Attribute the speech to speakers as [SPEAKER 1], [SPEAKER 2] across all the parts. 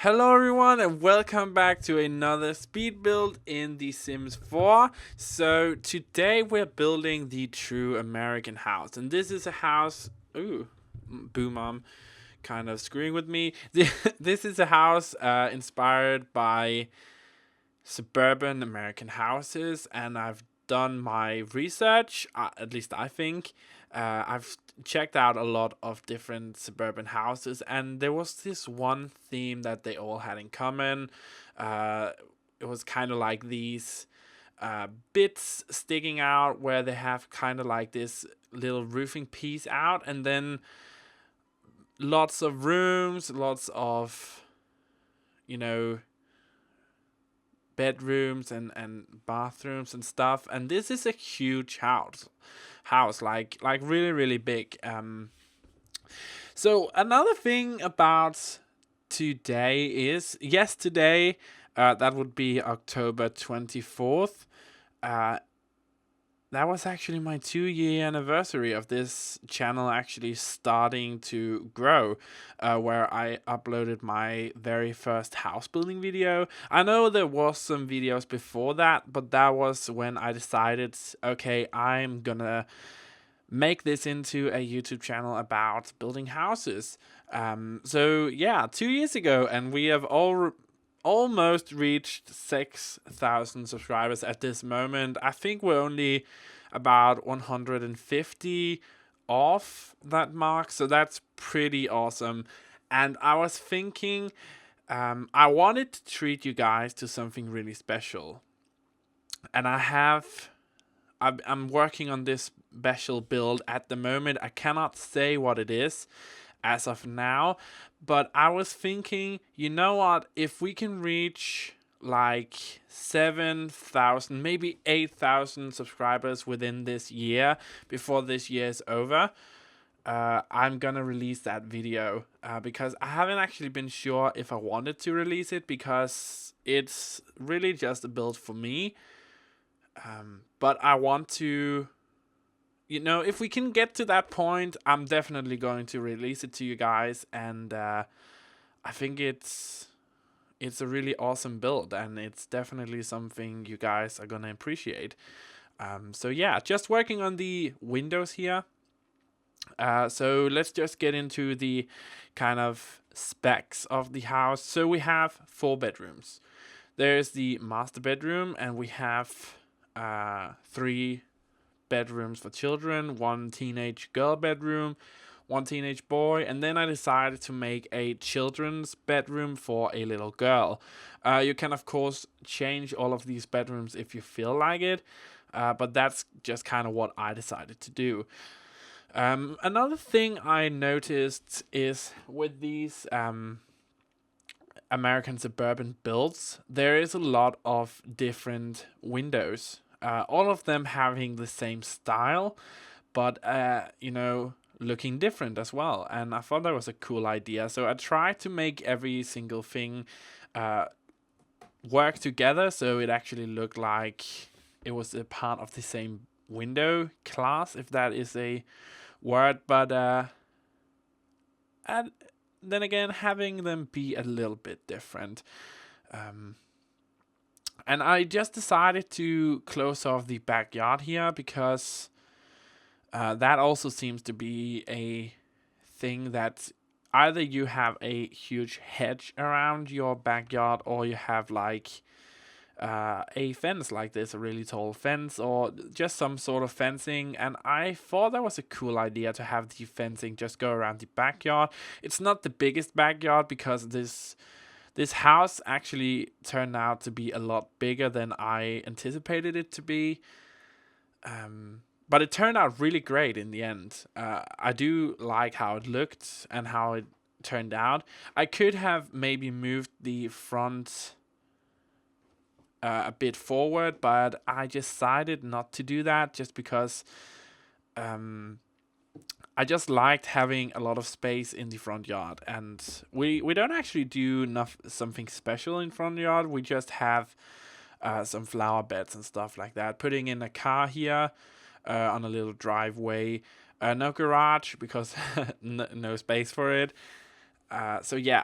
[SPEAKER 1] Hello everyone and welcome back to another speed build in The Sims 4. So today we're building the true American house, and this is a house. Ooh, boo mom, kind of screwing with me. This is a house inspired by suburban American houses, and I've done my research, at least I think. I've checked out a lot of different suburban houses, and there was this one theme that they all had in common. It was kind of like these bits sticking out where they have kind of like this little roofing piece out, and then lots of rooms, lots of, you know, bedrooms and bathrooms and stuff. And this is a huge house like really big. So another thing about today is yesterday, that would be October 24th. That was actually my 2-year anniversary of this channel actually starting to grow, where I uploaded my very first house building video. I know there was some videos before that, but that was when I decided, okay, I'm gonna make this into a YouTube channel about building houses. So yeah, 2 years ago, and we have almost reached 6,000 subscribers at this moment. I think we're only about 150 off that mark, so that's pretty awesome. And I was thinking, I wanted to treat you guys to something really special, and I'm working on this special build at the moment. I cannot say what it is as of now, but I was thinking, you know what, if we can reach like 7,000, maybe 8,000 subscribers within this year, before this year is over, I'm gonna release that video, because I haven't actually been sure if I wanted to release it, because it's really just a build for me. But I want to, if we can get to that point, I'm definitely going to release it to you guys. And I think it's a really awesome build, and it's definitely something you guys are going to appreciate. So yeah, just working on the windows here. So let's just get into the kind of specs of the house. So we have 4 bedrooms. There's the master bedroom, and we have 3 bedrooms for children, 1 teenage girl bedroom, 1 teenage boy, and then I decided to make a children's bedroom for a little girl. You can of course change all of these bedrooms if you feel like it, but that's just kind of what I decided to do. Another thing I noticed is with these American suburban builds, there is a lot of different windows, all of them having the same style, but looking different as well. And I thought that was a cool idea, so I tried to make every single thing work together, so it actually looked like it was a part of the same window class, if that is a word. But and then again, having them be a little bit different. And I just decided to close off the backyard here, because that also seems to be a thing that either you have a huge hedge around your backyard, or you have like a fence like this, a really tall fence, or just some sort of fencing. And I thought that was a cool idea to have the fencing just go around the backyard. It's not the biggest backyard, because this house actually turned out to be a lot bigger than I anticipated it to be. But it turned out really great in the end. I do like how it looked and how it turned out. I could have maybe moved the front a bit forward, but I decided not to do that, just because I just liked having a lot of space in the front yard. And we don't actually do something special in front yard. We just have some flower beds and stuff like that. Putting in a car here on a little driveway. No garage, because no space for it. So yeah,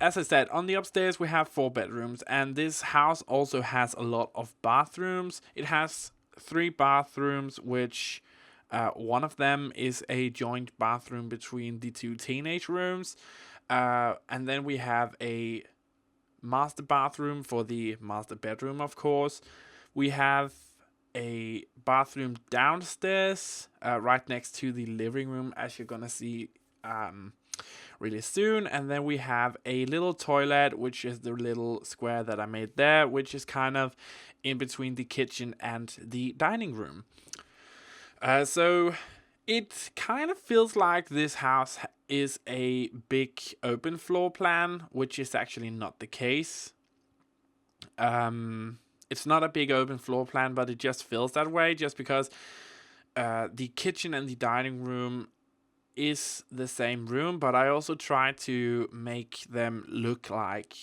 [SPEAKER 1] as I said, on the upstairs we have 4 bedrooms, and this house also has a lot of bathrooms. It has 3 bathrooms, which one of them is a joint bathroom between the 2 teenage rooms. And then we have a master bathroom for the master bedroom, of course. We have a bathroom downstairs, right next to the living room, as you're gonna see really soon. And then we have a little toilet, which is the little square that I made there, which is kind of in between the kitchen and the dining room. So it kind of feels like this house is a big open floor plan, which is actually not the case. It's not a big open floor plan, but it just feels that way just because the kitchen and the dining room is the same room, but I also tried to make them look like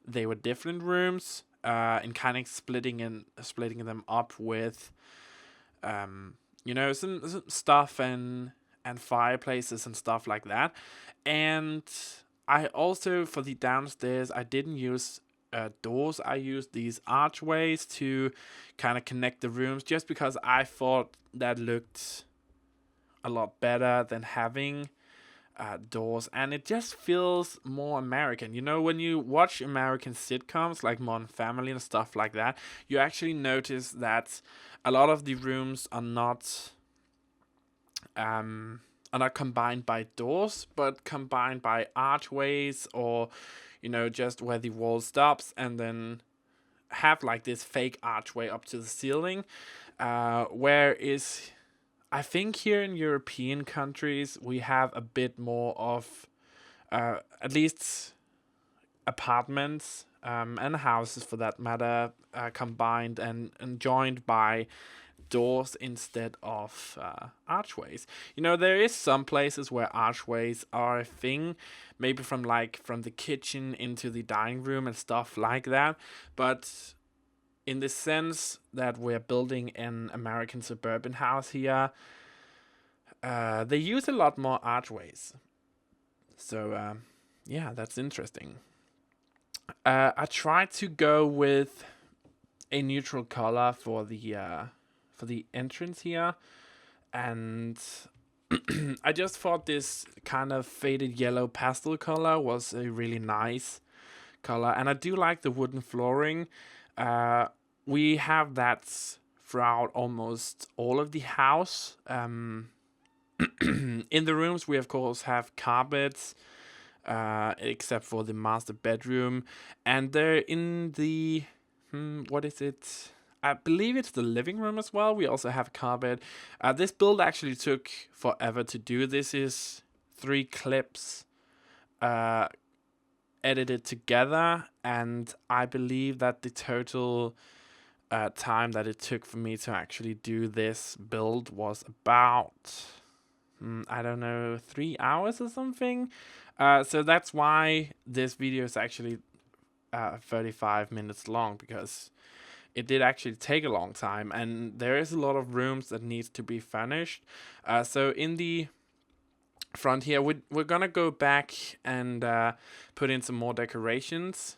[SPEAKER 1] they were different rooms, and kind of splitting them up with some stuff and fireplaces and stuff like that. And I also, for the downstairs, I didn't use doors. I used these archways to kind of connect the rooms, just because I thought that looked a lot better than having doors, and it just feels more American. When you watch American sitcoms like Modern Family and stuff like that, you actually notice that a lot of the rooms are not combined by doors, but combined by archways, or just where the wall stops and then have like this fake archway up to the ceiling. Whereas I think here in European countries we have a bit more of at least apartments and houses for that matter, combined and joined by doors instead of archways. There is some places where archways are a thing, maybe from the kitchen into the dining room and stuff like that, but in the sense that we're building an American suburban house here, they use a lot more archways. So yeah, that's interesting. I tried to go with a neutral color for the entrance here, and I just thought this kind of faded yellow pastel color was a really nice color, and I do like the wooden flooring. We have that throughout almost all of the house. In the rooms, we of course have carpets, except for the master bedroom, and they're in the what is it? I believe it's the living room as well. We also have a carpet. This build actually took forever to do. This is 3 clips edited together, and I believe that the total time that it took for me to actually do this build was about, I don't know, 3 hours or something. So that's why this video is actually 35 minutes long, because it did actually take a long time, and there is a lot of rooms that needs to be furnished. So in the front here, we're gonna go back and put in some more decorations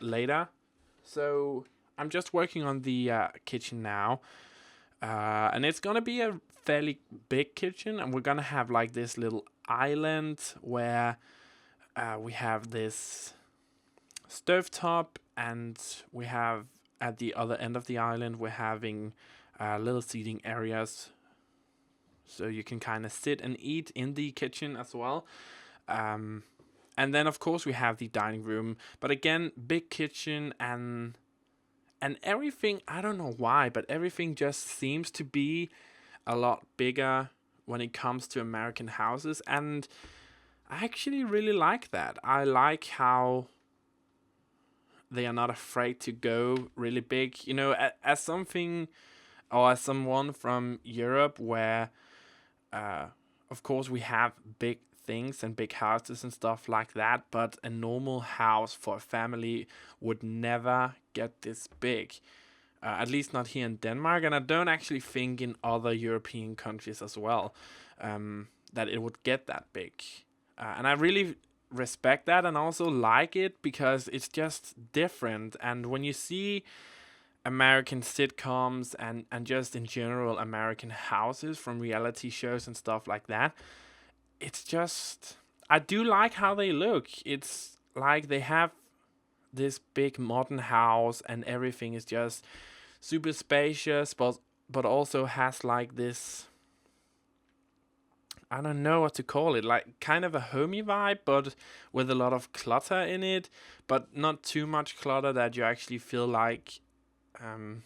[SPEAKER 1] later. So I'm just working on the kitchen now, and it's gonna be a fairly big kitchen, and we're gonna have like this little island where we have this stovetop, and we have at the other end of the island we're having little seating areas, so you can kind of sit and eat in the kitchen as well. And then of course we have the dining room, but again, big kitchen, and everything, I don't know why, but everything just seems to be a lot bigger when it comes to American houses, and I actually really like that. I like how they are not afraid to go really big. As something, or as someone from Europe, where of course we have big things and big houses and stuff like that, but a normal house for a family would never get this big. At least not here in Denmark, and I don't actually think in other European countries as well, that it would get that big. And I really respect that and also like it because it's just different. And when you see American sitcoms and just in general American houses from reality shows and stuff like that, it's just, I do like how they look. It's like they have this big modern house and everything is just super spacious, but also has like this, I don't know what to call it, like kind of a homey vibe, but with a lot of clutter in it, but not too much clutter that you actually um,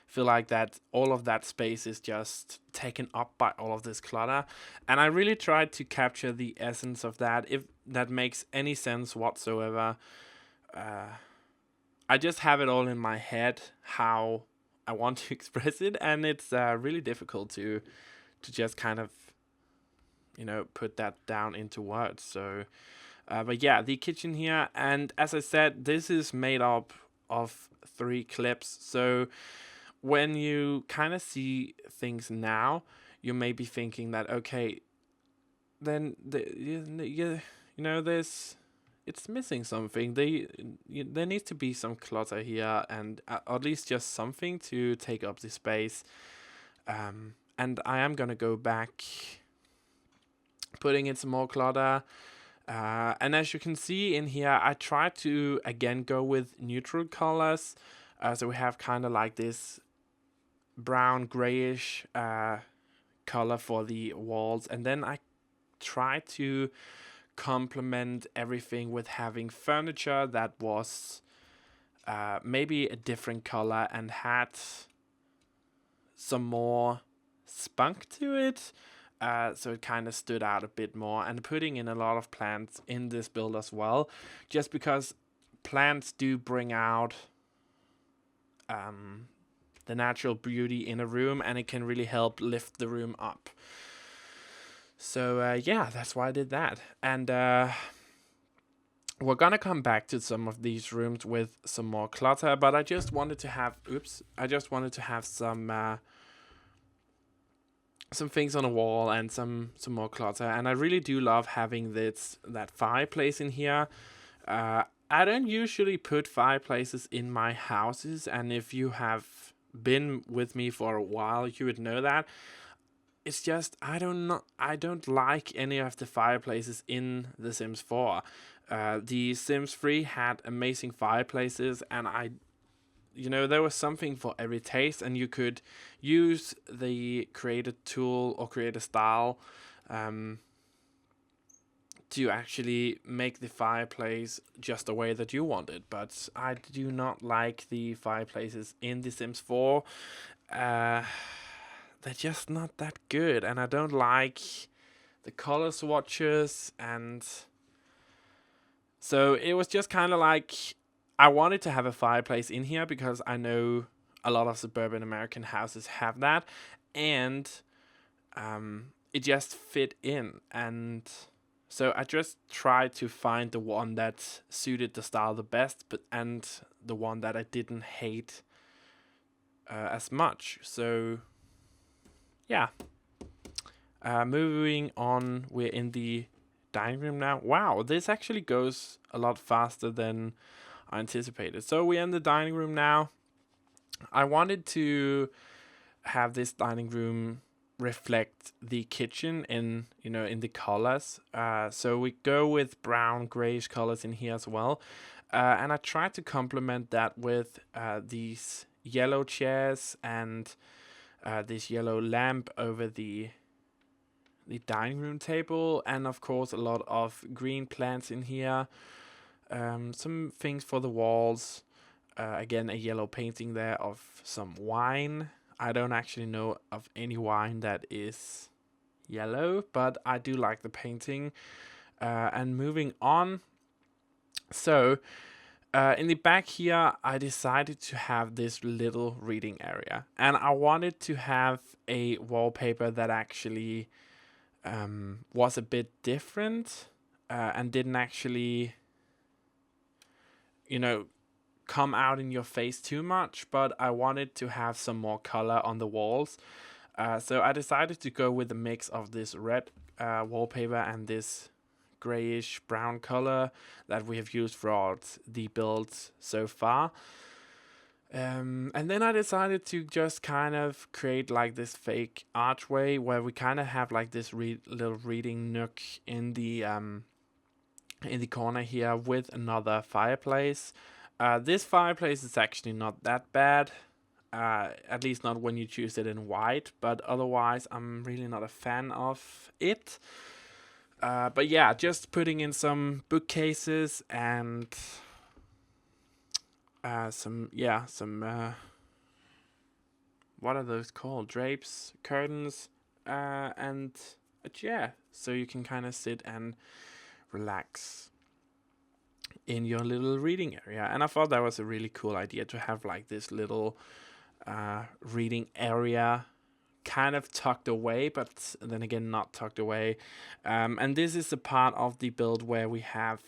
[SPEAKER 1] feel like that all of that space is just taken up by all of this clutter. And I really tried to capture the essence of that, if that makes any sense whatsoever. I just have it all in my head how I want to express it, and it's really difficult to just kind of put that down into words. So, but yeah, the kitchen here, and as I said, this is made up of 3 clips. So when you kind of see things now, you may be thinking that okay, then there's it's missing something. There needs to be some clutter here, and at least just something to take up the space. And I am gonna go back, putting in some more clutter. And as you can see in here, I try to again go with neutral colors. So we have kind of like this brown grayish color for the walls, and then I try to complement everything with having furniture that was maybe a different color and had some more spunk to it. So it kind of stood out a bit more, and putting in a lot of plants in this build as well, just because plants do bring out the natural beauty in a room, and it can really help lift the room up. So yeah, that's why I did that. And we're gonna come back to some of these rooms with some more clutter, but I just wanted to have some things on the wall and some more clutter. And I really do love having that fireplace in here. I don't usually put fireplaces in my houses, and if you have been with me for a while, you would know that. It's just I don't like any of the fireplaces in The Sims 4. The Sims 3 had amazing fireplaces, and there was something for every taste, and you could use the create a tool or create a style to actually make the fireplace just the way that you want it. But I do not like the fireplaces in The Sims 4. They're just not that good, and I don't like the color swatches, and so it was just kind of like I wanted to have a fireplace in here because I know a lot of suburban American houses have that, and it just fit in. And so I just tried to find the one that suited the style the best, and the one that I didn't hate as much. So yeah. Moving on, we're in the dining room now. Wow, this actually goes a lot faster than I anticipated. So we're in the dining room now. I wanted to have this dining room reflect the kitchen in the colors. So we go with brown, grayish colors in here as well. And I tried to complement that with these yellow chairs and this yellow lamp over the dining room table, and of course a lot of green plants in here. Some things for the walls. Again, a yellow painting there of some wine. I don't actually know of any wine that is yellow, but I do like the painting. And moving on. So in the back here, I decided to have this little reading area, and I wanted to have a wallpaper that actually was a bit different and didn't actually, come out in your face too much, but I wanted to have some more color on the walls. So I decided to go with a mix of this red wallpaper and this grayish brown color that we have used throughout the build so far. And then I decided to just kind of create like this fake archway where we kind of have like this little reading nook in the corner here with another fireplace. This fireplace is actually not that bad, at least not when you choose it in white, but otherwise I'm really not a fan of it. But yeah, just putting in some bookcases and some what are those called? Drapes, curtains, and a chair, so you can kind of sit and relax in your little reading area. And I thought that was a really cool idea to have like this little reading area kind of tucked away, but then again not tucked away. And this is the part of the build where we have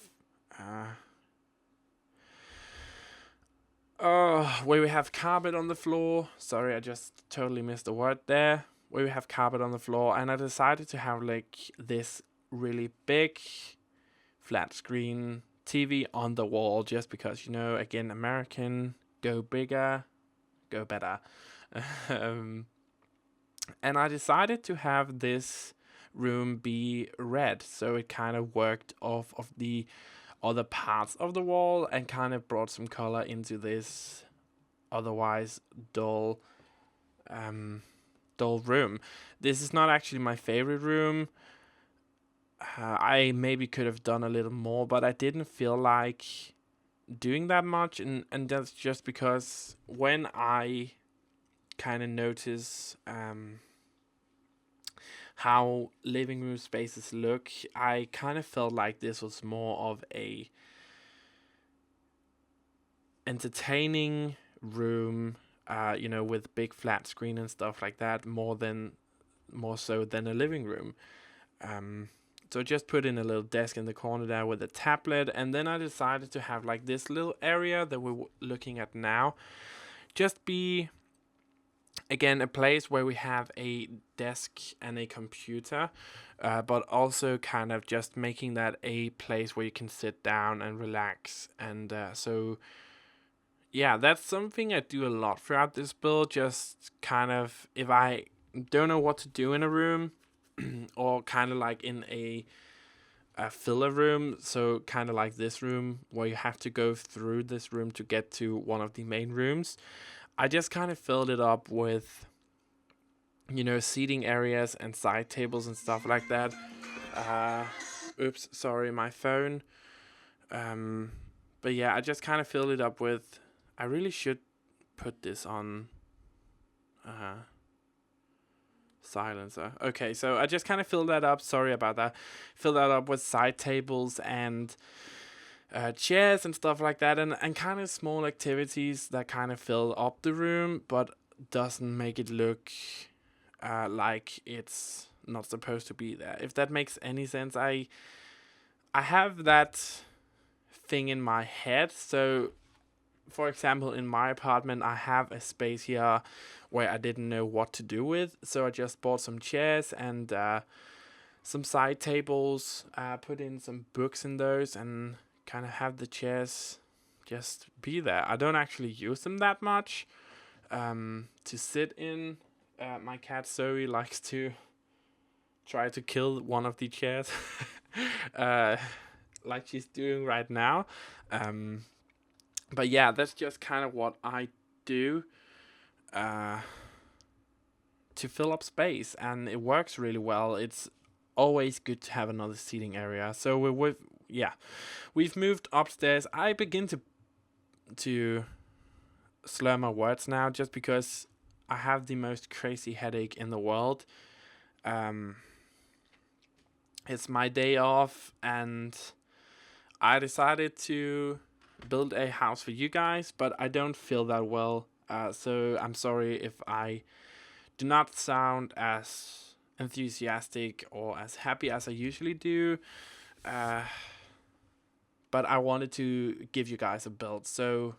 [SPEAKER 1] carpet on the floor. Sorry, I just totally missed the word there. Where we have carpet on the floor, and I decided to have like this really big flat screen TV on the wall, just because, you know, again, American, go bigger, go better. And I decided to have this room be red, so it kind of worked off of the other parts of the wall and kind of brought some color into this otherwise dull room. This is not actually my favorite room. I maybe could have done a little more, but I didn't feel like doing that much, and that's just because when I kind of notice how living room spaces look, I kind of felt like this was more of a entertaining room, you know, with big flat screen and stuff like that, more so than a living room. So just put in a little desk in the corner there with a tablet, and then I decided to have like this little area that we're looking at now just be, again, a place where we have a desk and a computer, but also kind of just making that a place where you can sit down and relax. And so yeah, that's something I do a lot throughout this build. Just kind of, if I don't know what to do in a room, or kind of like in a filler room, so kind of like this room where you have to go through this room to get to one of the main rooms, I just kind of filled it up with, you know, seating areas and side tables and stuff like that. Oops, sorry, my phone. But yeah, I just kind of filled it up with, I really should put this on silencer. Okay, so I just kind of filled that up. Sorry about that. Fill that up with side tables and chairs and stuff like that, and kind of small activities that kind of fill up the room, but doesn't make it look like it's not supposed to be there. If that makes any sense, I have that thing in my head. So, for example, in my apartment, I have a space here where I didn't know what to do with, so I just bought some chairs and some side tables, put in some books in those, and kind of have the chairs just be there. I don't actually use them that much to sit in. My cat Zoe likes to try to kill one of the chairs, like she's doing right now. But yeah, that's just kind of what I do to fill up space, and it works really well. It's always good to have another seating area. So we've moved upstairs. I begin to slur my words now, just because I have the most crazy headache in the world. It's my day off, and I decided to build a house for you guys, but I don't feel that well. So I'm sorry if I do not sound as enthusiastic or as happy as I usually do. But I wanted to give you guys a build. So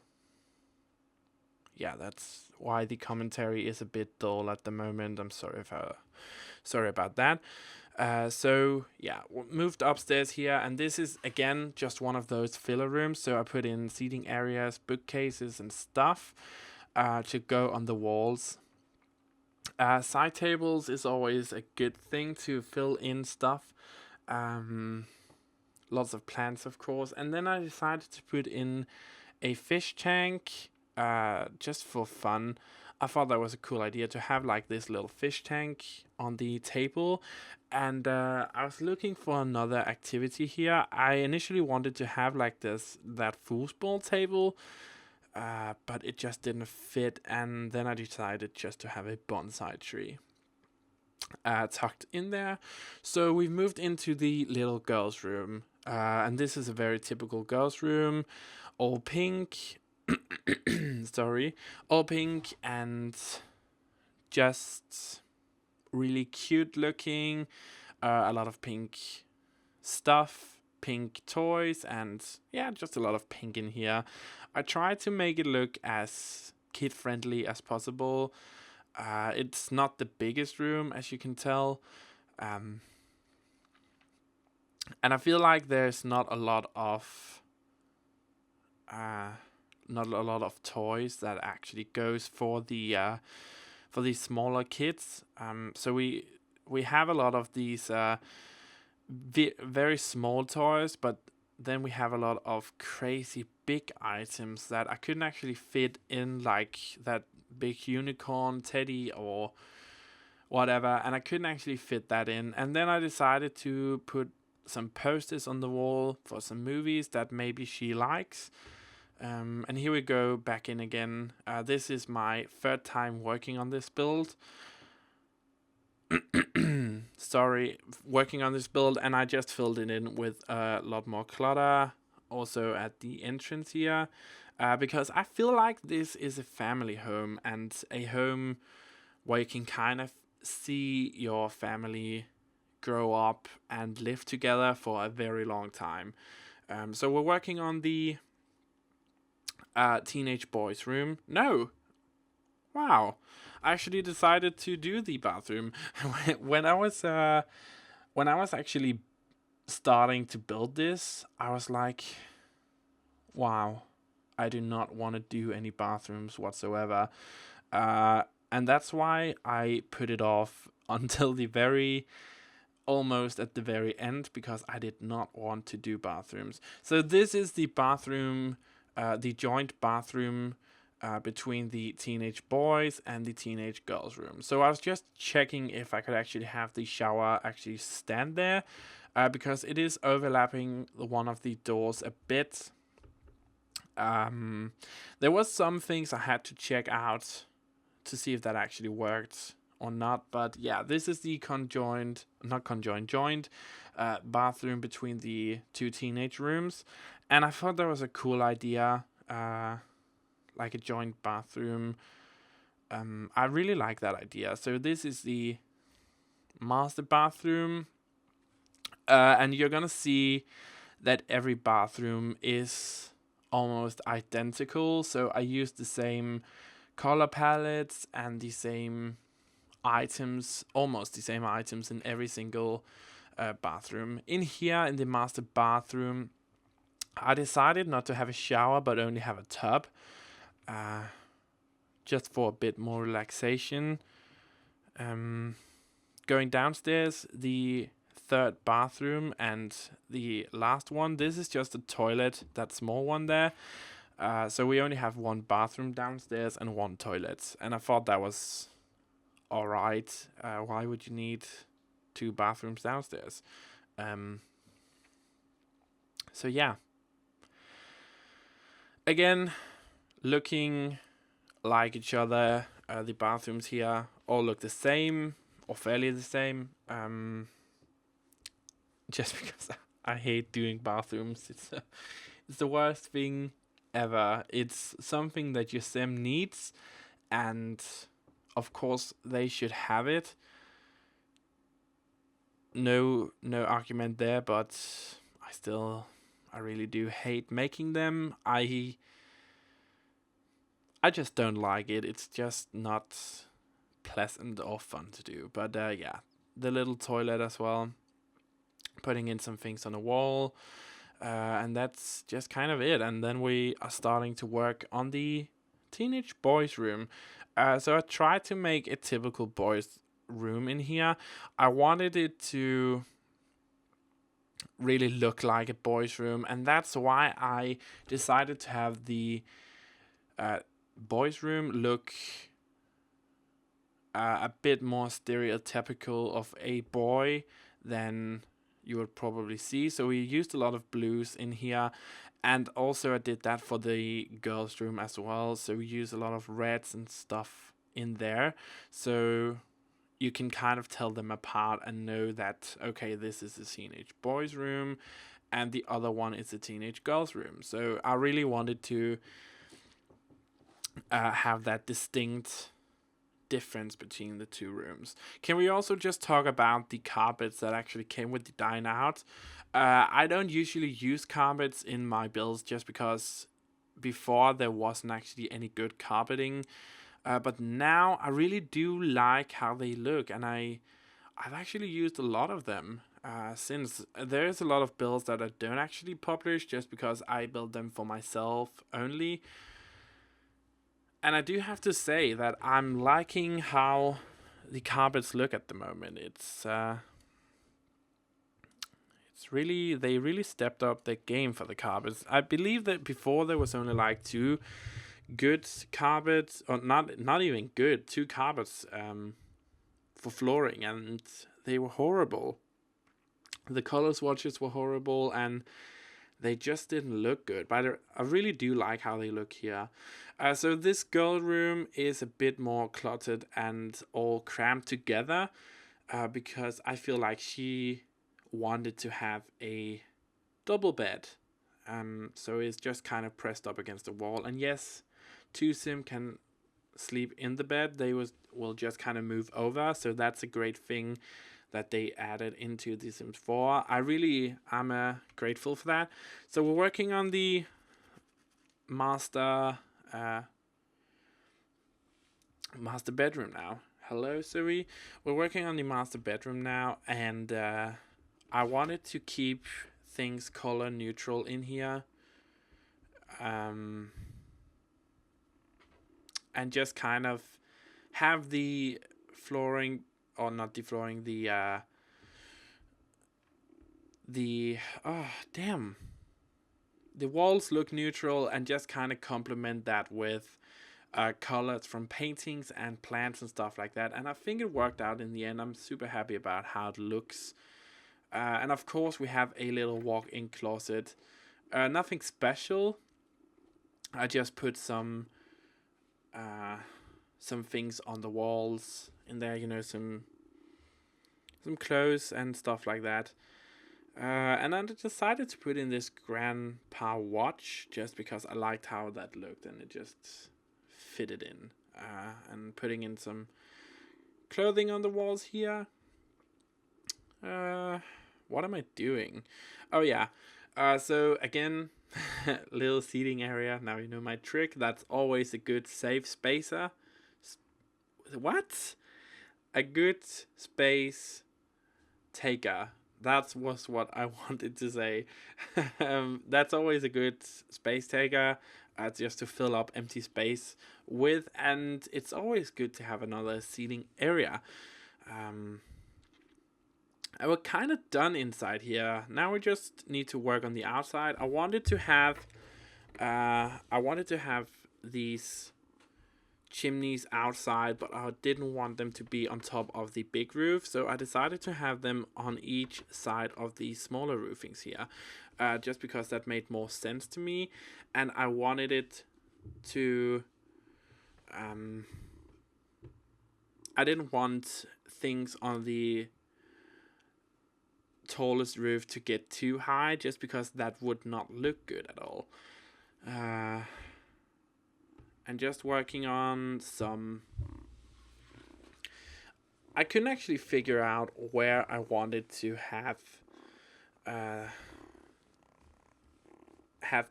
[SPEAKER 1] yeah, that's why the commentary is a bit dull at the moment. I'm sorry about that. So yeah, moved upstairs here, and this is again just one of those filler rooms. So I put in seating areas, bookcases, and stuff to go on the walls. Side tables is always a good thing to fill in stuff. Um, Lots of plants, of course, and then I decided to put in a fish tank, just for fun. I thought that was a cool idea to have like this little fish tank on the table. And I was looking for another activity here. I initially wanted to have like that foosball table, but it just didn't fit. And then I decided just to have a bonsai tree tucked in there. So we've moved into the little girls' room. And this is a very typical girls' room, all pink. Sorry, all pink and just really cute looking. A lot of pink stuff, pink toys, and yeah, just a lot of pink in here. I tried to make it look as kid friendly as possible. It's not the biggest room, as you can tell. And I feel like there's not a lot of toys that actually goes for the smaller kids. So we have a lot of these very small toys, but then we have a lot of crazy big items that I couldn't actually fit in, like that big unicorn teddy or whatever, and I couldn't actually fit that in. And then I decided to put some posters on the wall for some movies that maybe she likes. And here we go back in again. This is my third time working on this build. Sorry, working on this build, and I just filled it in with a lot more clutter. Also at the entrance here, because I feel like this is a family home and a home where you can kind of see your family grow up and live together for a very long time. So we're working on the teenage boys' room. No, wow! I actually decided to do the bathroom when I was actually starting to build this. I was like, wow, I do not want to do any bathrooms whatsoever, and that's why I put it off until almost at the very end, because I did not want to do bathrooms. So this is the bathroom, the joint bathroom between the teenage boys and the teenage girls' room. So I was just checking if I could actually have the shower actually stand there, because it is overlapping one of the doors a bit. There was some things I had to check out to see if that actually worked or not, but yeah, this is the joined bathroom between the two teenage rooms, and I thought that was a cool idea, like a joint bathroom. I really like that idea. So this is the master bathroom, and you're gonna see that every bathroom is almost identical. So I used the same color palettes and the same items, almost the same items in every single bathroom. In here, in the master bathroom, I decided not to have a shower but only have a tub, just for a bit more relaxation. Going downstairs, the third bathroom and the last one, this is just a toilet, that small one there. So we only have one bathroom downstairs and one toilet, and I thought that was alright. Why would you need two bathrooms downstairs? So yeah. Again, looking like each other. The bathrooms here all look the same, or fairly the same. Just because I hate doing bathrooms. It's the worst thing ever. It's something that your sim needs, and of course they should have it. No argument there, but I really do hate making them. I just don't like it. It's just not pleasant or fun to do. But yeah, the little toilet as well, putting in some things on the wall, and that's just kind of it. And then we are starting to work on the teenage boys' room. So I tried to make a typical boys' room in here. I wanted it to really look like a boys' room, and that's why I decided to have the boys' room look a bit more stereotypical of a boy than you would probably see. So we used a lot of blues in here, and also I did that for the girls' room as well. So we use a lot of reds and stuff in there, so you can kind of tell them apart and know that, okay, this is a teenage boys' room and the other one is a teenage girls' room. So I really wanted to have that distinct difference between the two rooms. Can we also just talk about the carpets that actually came with the dine out? I don't usually use carpets in my builds just because before there wasn't actually any good carpeting. But now I really do like how they look, and I've actually used a lot of them. Since there's a lot of builds that I don't actually publish just because I build them for myself only. And I do have to say that I'm liking how the carpets look at the moment. It's really, they really stepped up their game for the carpets. I believe that before there was only like two good carpets, or not even good, two carpets for flooring, and they were horrible. The color swatches were horrible, and they just didn't look good. But I really do like how they look here. So this girl room is a bit more cluttered and all crammed together, because I feel like she wanted to have a double bed. So it's just kind of pressed up against the wall. And yes, two sim can sleep in the bed. They will just kind of move over. So that's a great thing that they added into the Sims 4. I'm grateful for that. So we're working on the master bedroom now. Hello, Siri. We're working on the master bedroom now, and I wanted to keep things color neutral in here, and just kind of have the flooring, or not the flooring, the walls look neutral, and just kind of complement that with colors from paintings and plants and stuff like that. And I think it worked out in the end. I'm super happy about how it looks. And of course we have a little walk-in closet. Nothing special. I just put some things on the walls in there, some clothes and stuff like that. And I decided to put in this grandpa watch just because I liked how that looked, and it just fitted in. And putting in some clothing on the walls here. What am I doing? Oh yeah. So again, little seating area. Now you know my trick. That's always a good safe spacer. What? A good space taker. That was what I wanted to say. That's always a good space taker, just to fill up empty space with, and it's always good to have another seating area. We're kind of done inside here. Now we just need to work on the outside. I wanted to have these chimneys outside, but I didn't want them to be on top of the big roof, so I decided to have them on each side of the smaller roofings here, just because that made more sense to me, and I wanted it to I didn't want things on the tallest roof to get too high, just because that would not look good at all. And just working on some... I couldn't actually figure out where I wanted to have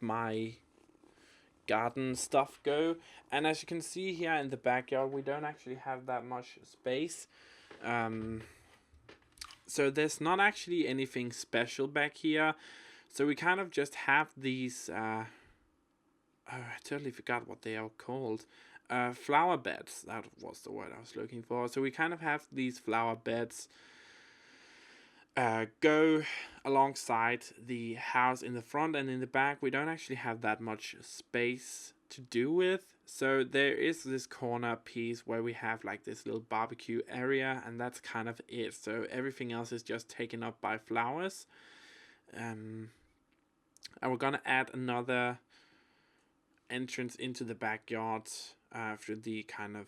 [SPEAKER 1] my garden stuff go. And as you can see here in the backyard, we don't actually have that much space. So there's not actually anything special back here. So we kind of just have these, oh, I totally forgot what they are called. Flower beds, that was the word I was looking for. So we kind of have these flower beds go alongside the house in the front, and in the back we don't actually have that much space to do with. So there is this corner piece where we have like this little barbecue area, and that's kind of it. So everything else is just taken up by flowers. And we're gonna add another entrance into the backyard after the kind of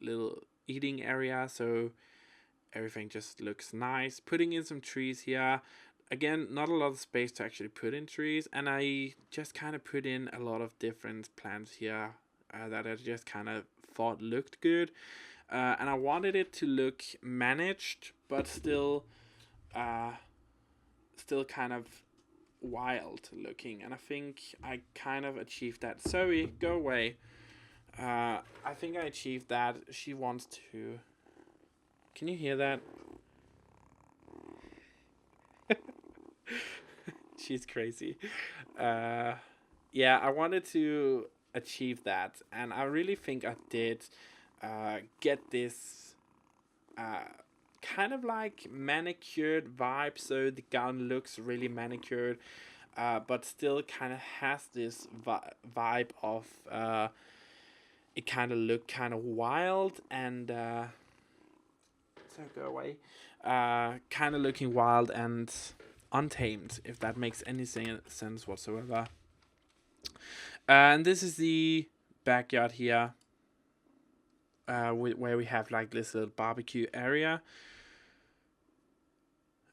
[SPEAKER 1] little eating area, so everything just looks nice. Putting in some trees here. Again, not a lot of space to actually put in trees, and I just kind of put in a lot of different plants here that I just kind of thought looked good. And I wanted it to look managed, but still kind of wild looking, and I think I kind of achieved that. Zoe, go away. I think I achieved that. She wants to... Can you hear that? She's crazy. Yeah, I wanted to achieve that, and I really think I did get this kind of like manicured vibe. So the gown looks really manicured, but still kind of has this vibe of it kind of looked kind of wild and so go away, kind of looking wild and untamed, if that makes any sense whatsoever. And this is the backyard here, where we have like this little barbecue area.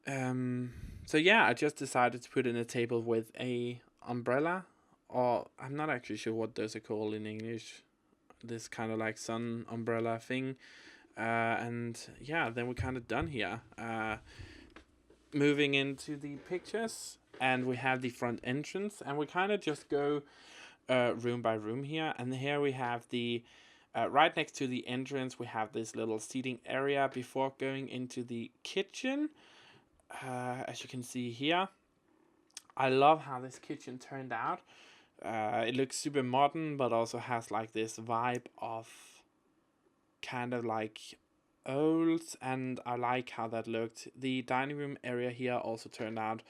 [SPEAKER 1] So yeah, I just decided to put in a table with a umbrella, or I'm not actually sure what those are called in English. This kind of like sun umbrella thing. And yeah, then we're kind of done here. Moving into the pictures, and we have the front entrance, and we kind of just go room by room here. And here we have the right next to the entrance, we have this little seating area before going into the kitchen. As you can see here, I love how this kitchen turned out. It looks super modern, but also has like this vibe of kind of like old, and I like how that looked. The dining room area here also turned out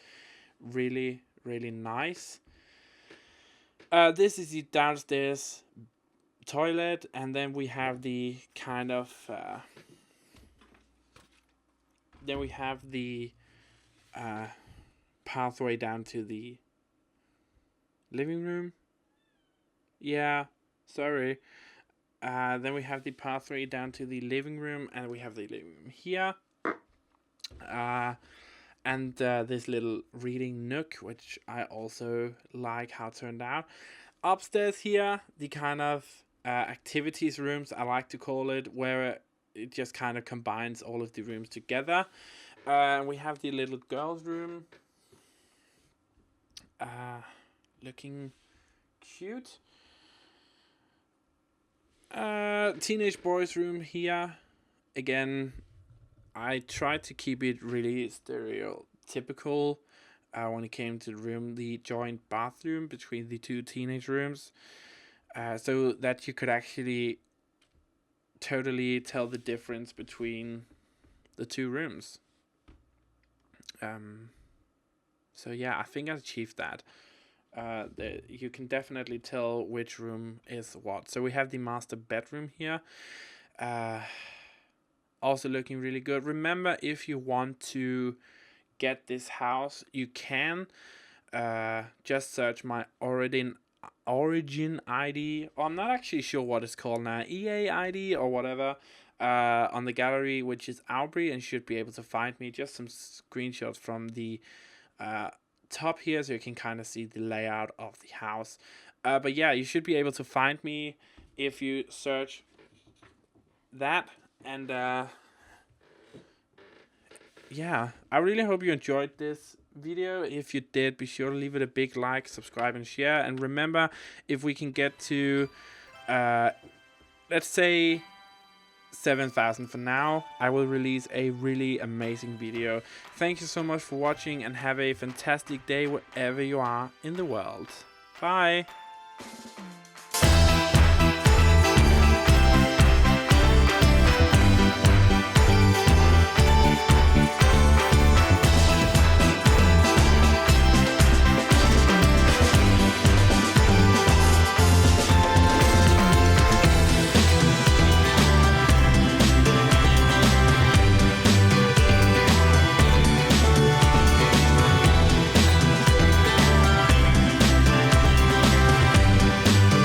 [SPEAKER 1] really, really nice. This is the downstairs toilet, and then we have the kind of then we have the pathway down to the living room. Yeah, sorry. Then we have the pathway down to the living room, and we have the living room here. And this little reading nook, which I also like how it turned out. Upstairs here, the kind of activities rooms, I like to call it, where it just kind of combines all of the rooms together. We have the little girls' room. Looking cute. Teenage boys' room here. Again, I tried to keep it really stereotypical when it came to the room, the joint bathroom between the two teenage rooms, so that you could actually totally tell the difference between the two rooms. So yeah, I think I achieved that. You can definitely tell which room is what. So we have the master bedroom here. Also looking really good. Remember, if you want to get this house, you can just search my origin ID. Or I'm not actually sure what it's called now, EA ID or whatever, on the gallery, which is Auvbri, and you should be able to find me. Just some screenshots from the top here, so you can kind of see the layout of the house. But yeah, you should be able to find me if you search that. And yeah, I really hope you enjoyed this video. If you did, be sure to leave it a big like, subscribe, and share. And remember, if we can get to let's say 7,000 for now, I will release a really amazing video. Thank you so much for watching and have a fantastic day wherever you are in the world. Bye!